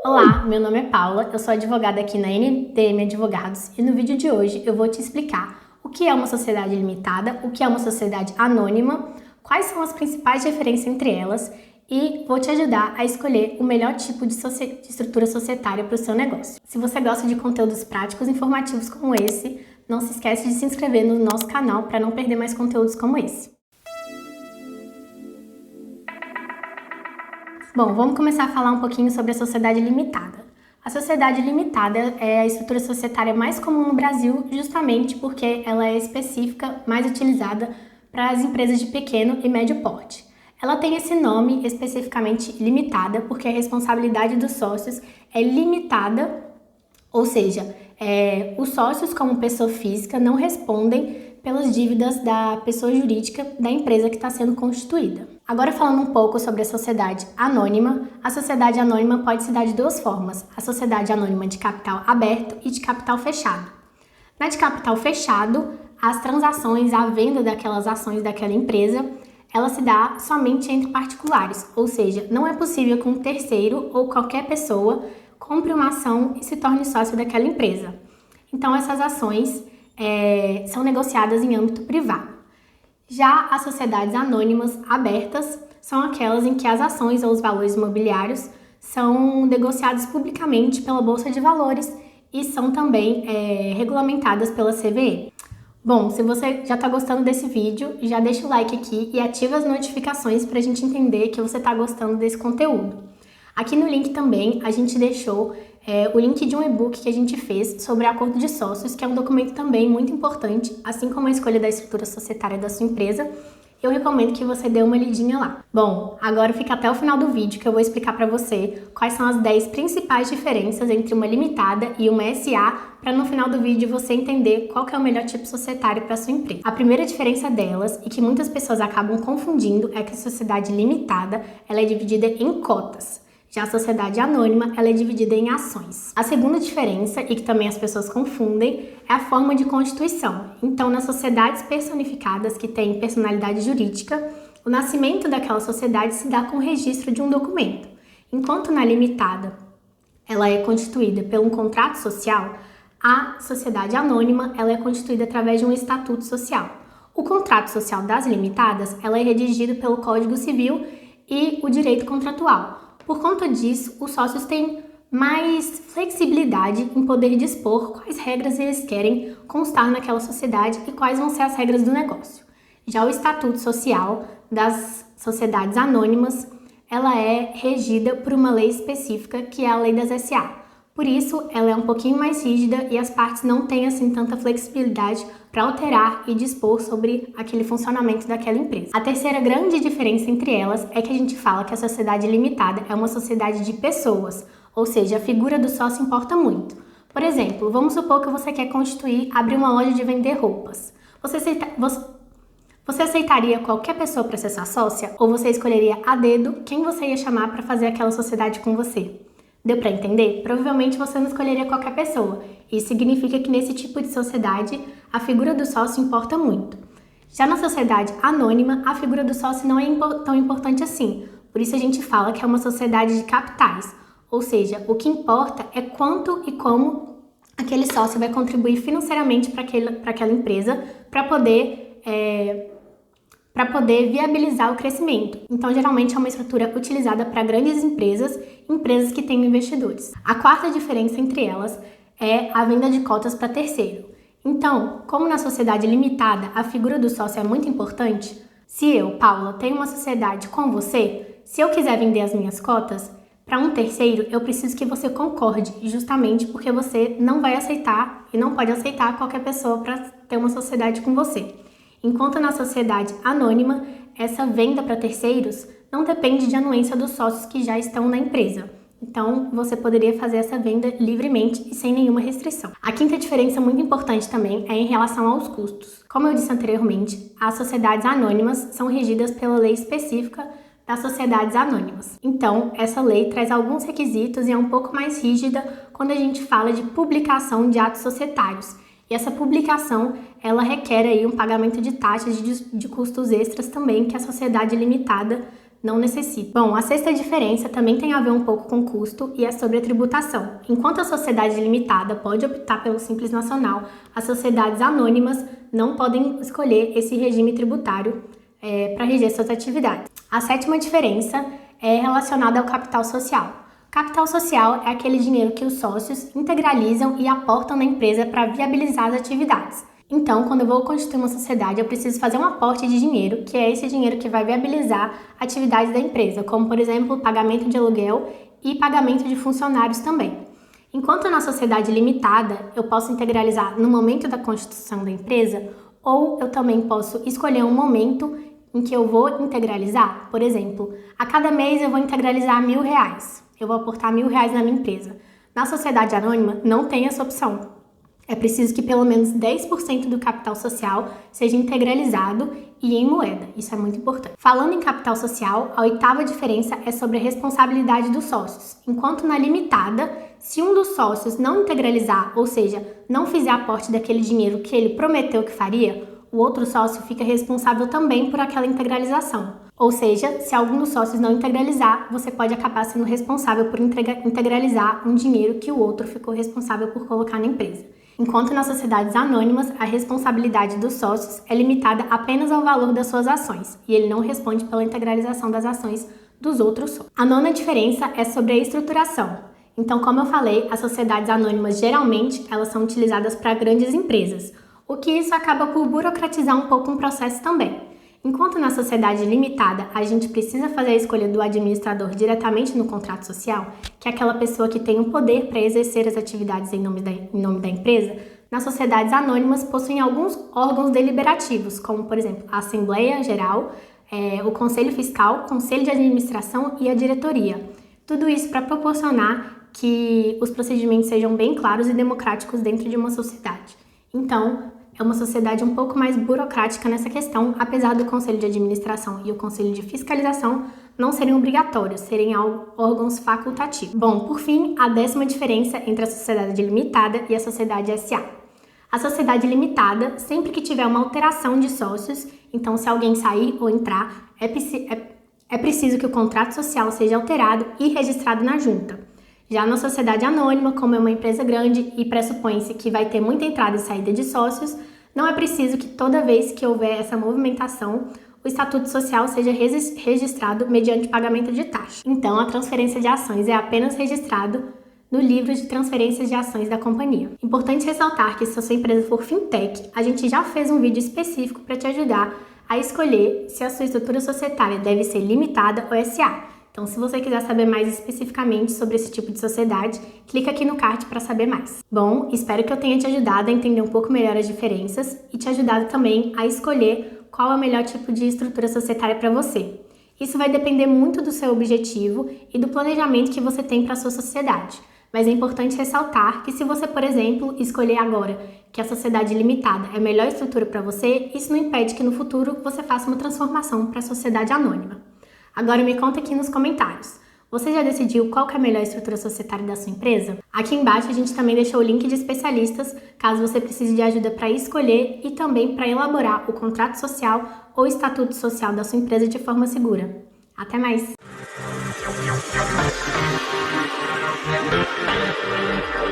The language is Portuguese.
Olá, meu nome é Paula, eu sou advogada aqui na NTM Advogados e no vídeo de hoje eu vou te explicar o que é uma sociedade limitada, o que é uma sociedade anônima, quais são as principais diferenças entre elas e vou te ajudar a escolher o melhor tipo de estrutura societária para o seu negócio. Se você gosta de conteúdos práticos e informativos como esse, não se esquece de se inscrever no nosso canal para não perder mais conteúdos como esse. Bom, vamos começar a falar um pouquinho sobre a sociedade limitada. A sociedade limitada é a estrutura societária mais comum no Brasil, justamente porque ela é específica, mais utilizada para as empresas de pequeno e médio porte. Ela tem esse nome especificamente limitada, porque a responsabilidade dos sócios é limitada, ou seja, os sócios como pessoa física não respondem pelas dívidas da pessoa jurídica da empresa que está sendo constituída. Agora falando um pouco sobre a sociedade anônima, a sociedade anônima pode se dar de duas formas, a sociedade anônima de capital aberto e de capital fechado. Na de capital fechado, as transações, a venda daquelas ações daquela empresa, ela se dá somente entre particulares, ou seja, não é possível que um terceiro ou qualquer pessoa compre uma ação e se torne sócio daquela empresa. Então essas ações são negociadas em âmbito privado. Já as sociedades anônimas abertas são aquelas em que as ações ou os valores imobiliários são negociados publicamente pela Bolsa de Valores e são também regulamentadas pela CVM. Bom, se você já está gostando desse vídeo, já deixa o like aqui e ativa as notificações para a gente entender que você está gostando desse conteúdo. Aqui no link também a gente deixou o link de um e-book que a gente fez sobre acordo de sócios, que é um documento também muito importante, assim como a escolha da estrutura societária da sua empresa. Eu recomendo que você dê uma lidinha lá. Bom, agora fica até o final do vídeo que eu vou explicar para você quais são as 10 principais diferenças entre uma limitada e uma SA, para no final do vídeo você entender qual que é o melhor tipo societário para sua empresa. A primeira diferença delas, e que muitas pessoas acabam confundindo, é que a sociedade limitada ela é dividida em cotas. Já a sociedade anônima, ela é dividida em ações. A segunda diferença, e que também as pessoas confundem, é a forma de constituição. Então, nas sociedades personificadas, que têm personalidade jurídica, o nascimento daquela sociedade se dá com o registro de um documento. Enquanto na limitada, ela é constituída por um contrato social, a sociedade anônima, ela é constituída através de um estatuto social. O contrato social das limitadas, ela é redigido pelo Código Civil e o direito contratual. Por conta disso, os sócios têm mais flexibilidade em poder dispor quais regras eles querem constar naquela sociedade e quais vão ser as regras do negócio. Já o estatuto social das sociedades anônimas, ela é regida por uma lei específica, que é a lei das SA. Por isso, ela é um pouquinho mais rígida e as partes não têm assim tanta flexibilidade para alterar e dispor sobre aquele funcionamento daquela empresa. A terceira grande diferença entre elas é que a gente fala que a sociedade limitada é uma sociedade de pessoas, ou seja, a figura do sócio importa muito. Por exemplo, vamos supor que você quer abrir uma loja de vender roupas. Você aceitaria qualquer pessoa para ser sua sócia? Ou você escolheria a dedo quem você ia chamar para fazer aquela sociedade com você? Deu para entender? Provavelmente você não escolheria qualquer pessoa. Isso significa que nesse tipo de sociedade, a figura do sócio importa muito. Já na sociedade anônima, a figura do sócio não é tão importante assim. Por isso a gente fala que é uma sociedade de capitais. Ou seja, o que importa é quanto e como aquele sócio vai contribuir financeiramente para aquela empresa para poder viabilizar o crescimento. Então, geralmente é uma estrutura utilizada para grandes empresas que têm investidores. A quarta diferença entre elas é a venda de cotas para terceiro. Então, como na sociedade limitada a figura do sócio é muito importante, se eu, Paula, tenho uma sociedade com você, se eu quiser vender as minhas cotas para um terceiro, eu preciso que você concorde, justamente porque você não vai aceitar e não pode aceitar qualquer pessoa para ter uma sociedade com você. Enquanto na sociedade anônima, essa venda para terceiros não depende de anuência dos sócios que já estão na empresa. Então, você poderia fazer essa venda livremente e sem nenhuma restrição. A quinta diferença muito importante também é em relação aos custos. Como eu disse anteriormente, as sociedades anônimas são regidas pela lei específica das sociedades anônimas. Então, essa lei traz alguns requisitos e é um pouco mais rígida quando a gente fala de publicação de atos societários. E essa publicação, ela requer aí um pagamento de taxas de custos extras também que a sociedade limitada não necessita. Bom, a sexta diferença também tem a ver um pouco com custo e é sobre a tributação. Enquanto a sociedade limitada pode optar pelo Simples Nacional, as sociedades anônimas não podem escolher esse regime tributário para reger suas atividades. A sétima diferença é relacionada ao capital social. Capital social é aquele dinheiro que os sócios integralizam e aportam na empresa para viabilizar as atividades. Então, quando eu vou constituir uma sociedade, eu preciso fazer um aporte de dinheiro, que é esse dinheiro que vai viabilizar atividades da empresa, como, por exemplo, pagamento de aluguel e pagamento de funcionários também. Enquanto na sociedade limitada, eu posso integralizar no momento da constituição da empresa, ou eu também posso escolher um momento em que eu vou integralizar. Por exemplo, a cada mês eu vou integralizar R$1.000. Eu vou aportar R$1.000 na minha empresa. Na sociedade anônima, não tem essa opção. É preciso que pelo menos 10% do capital social seja integralizado e em moeda. Isso é muito importante. Falando em capital social, a oitava diferença é sobre a responsabilidade dos sócios. Enquanto na limitada, se um dos sócios não integralizar, ou seja, não fizer aporte daquele dinheiro que ele prometeu que faria, o outro sócio fica responsável também por aquela integralização. Ou seja, se algum dos sócios não integralizar, você pode acabar sendo responsável por integralizar um dinheiro que o outro ficou responsável por colocar na empresa. Enquanto nas sociedades anônimas, a responsabilidade dos sócios é limitada apenas ao valor das suas ações, e ele não responde pela integralização das ações dos outros sócios. A nona diferença é sobre a estruturação. Então, como eu falei, as sociedades anônimas geralmente elas são utilizadas para grandes empresas, o que isso acaba por burocratizar um pouco um processo também. Enquanto na sociedade limitada a gente precisa fazer a escolha do administrador diretamente no contrato social, que é aquela pessoa que tem o poder para exercer as atividades em nome da empresa, nas sociedades anônimas possuem alguns órgãos deliberativos, como por exemplo a Assembleia Geral, o Conselho Fiscal, Conselho de Administração e a Diretoria. Tudo isso para proporcionar que os procedimentos sejam bem claros e democráticos dentro de uma sociedade. Então, é uma sociedade um pouco mais burocrática nessa questão, apesar do Conselho de Administração e o Conselho de Fiscalização não serem obrigatórios, serem órgãos facultativos. Bom, por fim, a décima diferença entre a sociedade limitada e a sociedade SA. A sociedade limitada, sempre que tiver uma alteração de sócios, então se alguém sair ou entrar, é preciso que o contrato social seja alterado e registrado na junta. Já na sociedade anônima, como é uma empresa grande e pressupõe-se que vai ter muita entrada e saída de sócios, não é preciso que toda vez que houver essa movimentação, o estatuto social seja registrado mediante pagamento de taxa. Então, a transferência de ações é apenas registrado no livro de transferências de ações da companhia. Importante ressaltar que se a sua empresa for fintech, a gente já fez um vídeo específico para te ajudar a escolher se a sua estrutura societária deve ser limitada ou SA. Então, se você quiser saber mais especificamente sobre esse tipo de sociedade, clica aqui no card para saber mais. Bom, espero que eu tenha te ajudado a entender um pouco melhor as diferenças e te ajudado também a escolher qual é o melhor tipo de estrutura societária para você. Isso vai depender muito do seu objetivo e do planejamento que você tem para a sua sociedade. Mas é importante ressaltar que se você, por exemplo, escolher agora que a sociedade limitada é a melhor estrutura para você, isso não impede que no futuro você faça uma transformação para a sociedade anônima. Agora me conta aqui nos comentários. Você já decidiu qual que é a melhor estrutura societária da sua empresa? Aqui embaixo a gente também deixou o link de especialistas, caso você precise de ajuda para escolher e também para elaborar o contrato social ou estatuto social da sua empresa de forma segura. Até mais!